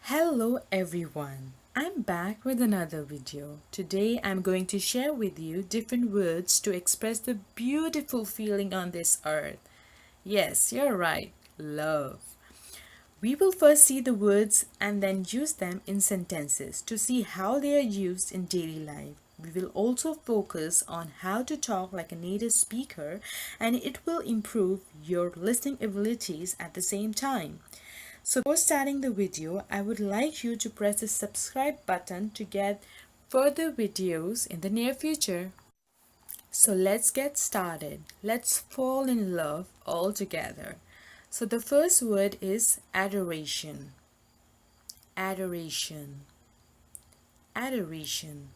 Hello everyone, I'm back with another video. Today I'm going to share with you different words to express the beautiful feeling on this earth. Yes, you're right, love. We will first see the words and then use them in sentences to see how they are used in daily life. We will also focus on how to talk like a native speaker, and it will improve your listening abilities at the same time. So before starting the video, I would like you to press the subscribe button to get further videos in the near future. So let's get started. Let's fall in love all together. So the first word is adoration. Adoration. Adoration.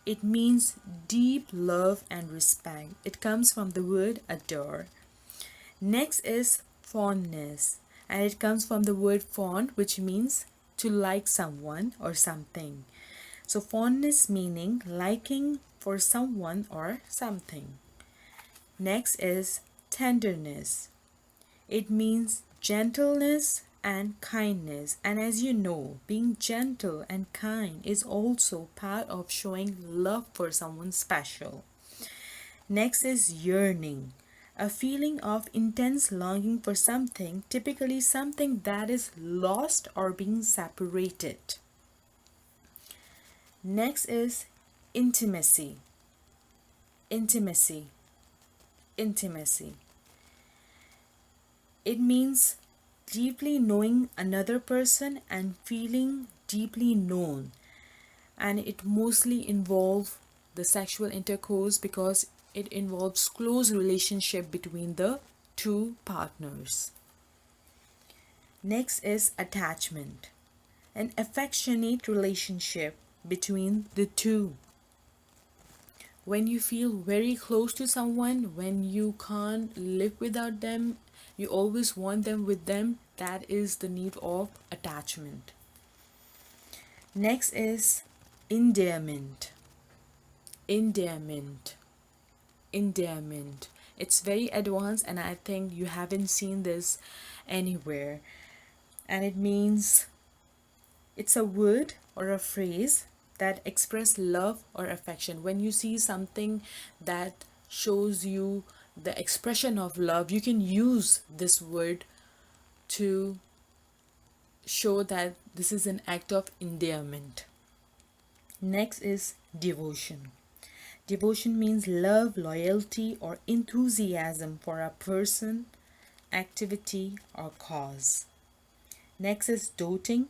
It means deep love and respect. It comes from the word adore. Next is fondness, and it comes from the word fond, which means to like someone or something. So fondness meaning liking for someone or something. Next is tenderness. It means gentleness and kindness, and as you know, being gentle and kind is also part of showing love for someone special. Next is yearning, a feeling of intense longing for something, typically something that is lost or being separated. Next is intimacy. Intimacy. Intimacy. It means deeply knowing another person and feeling deeply known, and it mostly involves the sexual intercourse because it involves close relationship between the two partners. Next is attachment, an affectionate relationship between the two. When you feel very close to someone, when you can't live without them, you always want them with them, that is the need of attachment. Next is endearment. Endearment. Endearment. It's very advanced, and I think you haven't seen this anywhere. And it means it's a word or a phrase that express love or affection. When you see something that shows you the expression of love, you can use this word to show that this is an act of endearment. Next is devotion. Devotion means love, loyalty, or enthusiasm for a person, activity, or cause. Next is doting,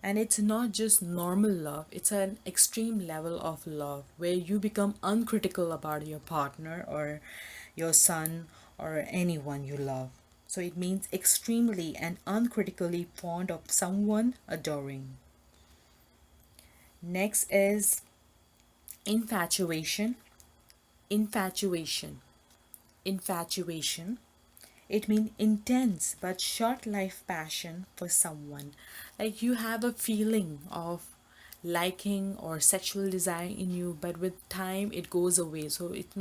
and it's not just normal love, it's an extreme level of love where you become uncritical about your partner or your son or anyone you love. So it means extremely and uncritically fond of someone, adoring. Next is infatuation. Infatuation. Infatuation. It means intense but short life passion for someone. Like you have a feeling of liking or sexual desire in you, but with time it goes away. So it's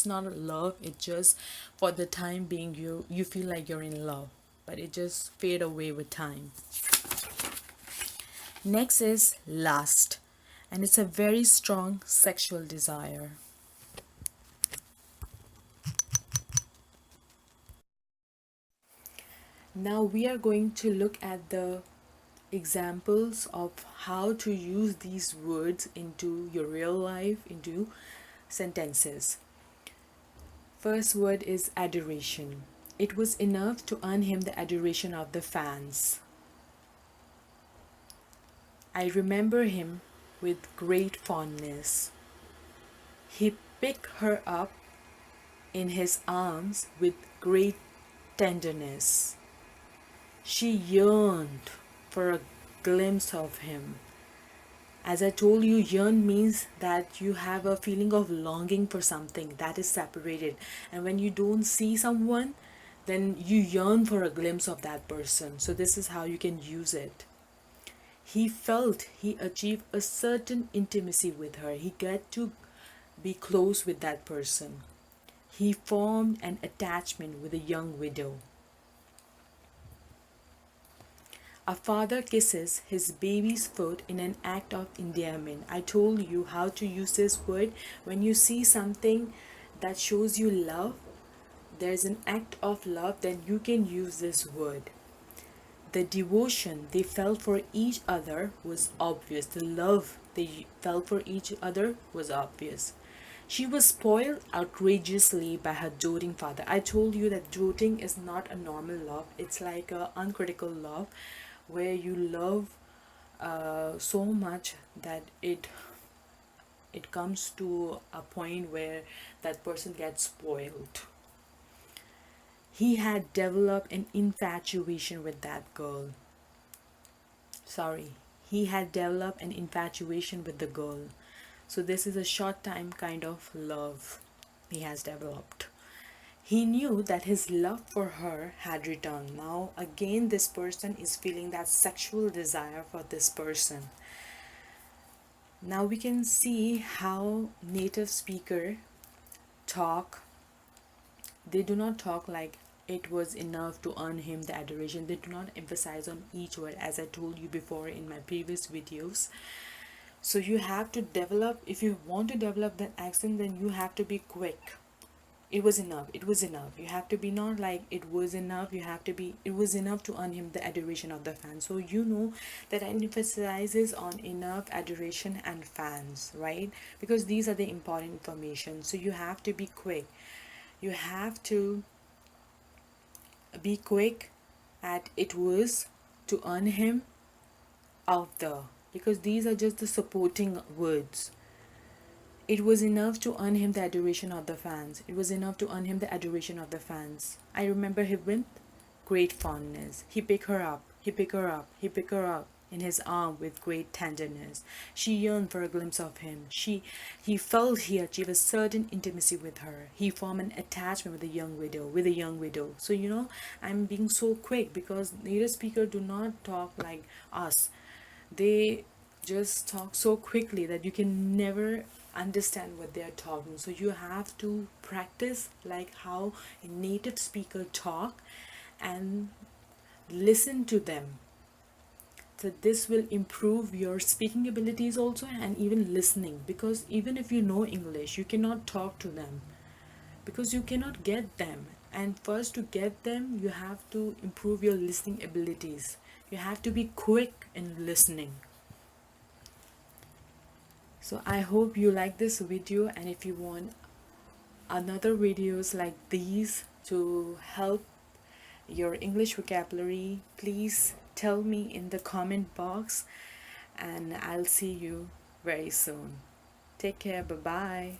not a love, it just for the time being you feel like you're in love, but it just fade away with time. Next is lust, and it's a very strong sexual desire. Now we are going to look at the examples of how to use these words into your real life, into sentences. First word is adoration. It was enough to earn him the adoration of the fans. I remember him with great fondness. He picked her up in his arms with great tenderness. She yearned for a glimpse of him. As I told you, yearn means that you have a feeling of longing for something that is separated. And when you don't see someone, then you yearn for a glimpse of that person. So this is how you can use it. He felt he achieved a certain intimacy with her. He got to be close with that person. He formed an attachment with a young widow. A father kisses his baby's foot in an act of endearment. I told you how to use this word. When you see something that shows you love, there's an act of love, then you can use this word. The devotion they felt for each other was obvious. The love they felt for each other was obvious. She was spoiled outrageously by her doting father. I told you that doting is not a normal love, it's like a uncritical love where you love so much that it comes to a point where that person gets spoiled. He had developed an infatuation with that girl. Sorry, he had developed an infatuation with the girl. So, this is a short time kind of love he has developed. He knew that his love for her had returned. Now, again, this person is feeling that sexual desire for this person. Now, we can see how native speaker talk. They do not talk like it was enough to earn him the adoration. They do not emphasize on each word, as I told you before in my previous videos. So you have to develop, if you want to develop that accent, then you have to be quick. It was enough, it was enough. You have to be not like it was enough, you have to be it was enough to earn him the adoration of the fans. So you know that emphasizes on enough, adoration and fans, right? Because these are the important information. So you have to be quick. You have to be quick at it was to earn him of the, because these are just the supporting words. It was enough to earn him the adoration of the fans. It was enough to earn him the adoration of the fans. I remember him with great fondness. He picked her up, he picked her up, he picked her up in his arm with great tenderness. She yearned for a glimpse of him. He felt he achieved a certain intimacy with her. He formed an attachment with a young widow. So you know, I'm being so quick because native speakers do not talk like us. They just talk so quickly that you can never understand what they are talking. So you have to practice like how a native speaker talk and listen to them. So this will improve your speaking abilities also, and even listening, because even if you know English, you cannot talk to them because you cannot get them. And first, to get them, you have to improve your listening abilities. You have to be quick in listening. So I hope you like this video, and if you want another videos like these to help your English vocabulary, please tell me in the comment box, and I'll see you very soon. Take care. Bye bye.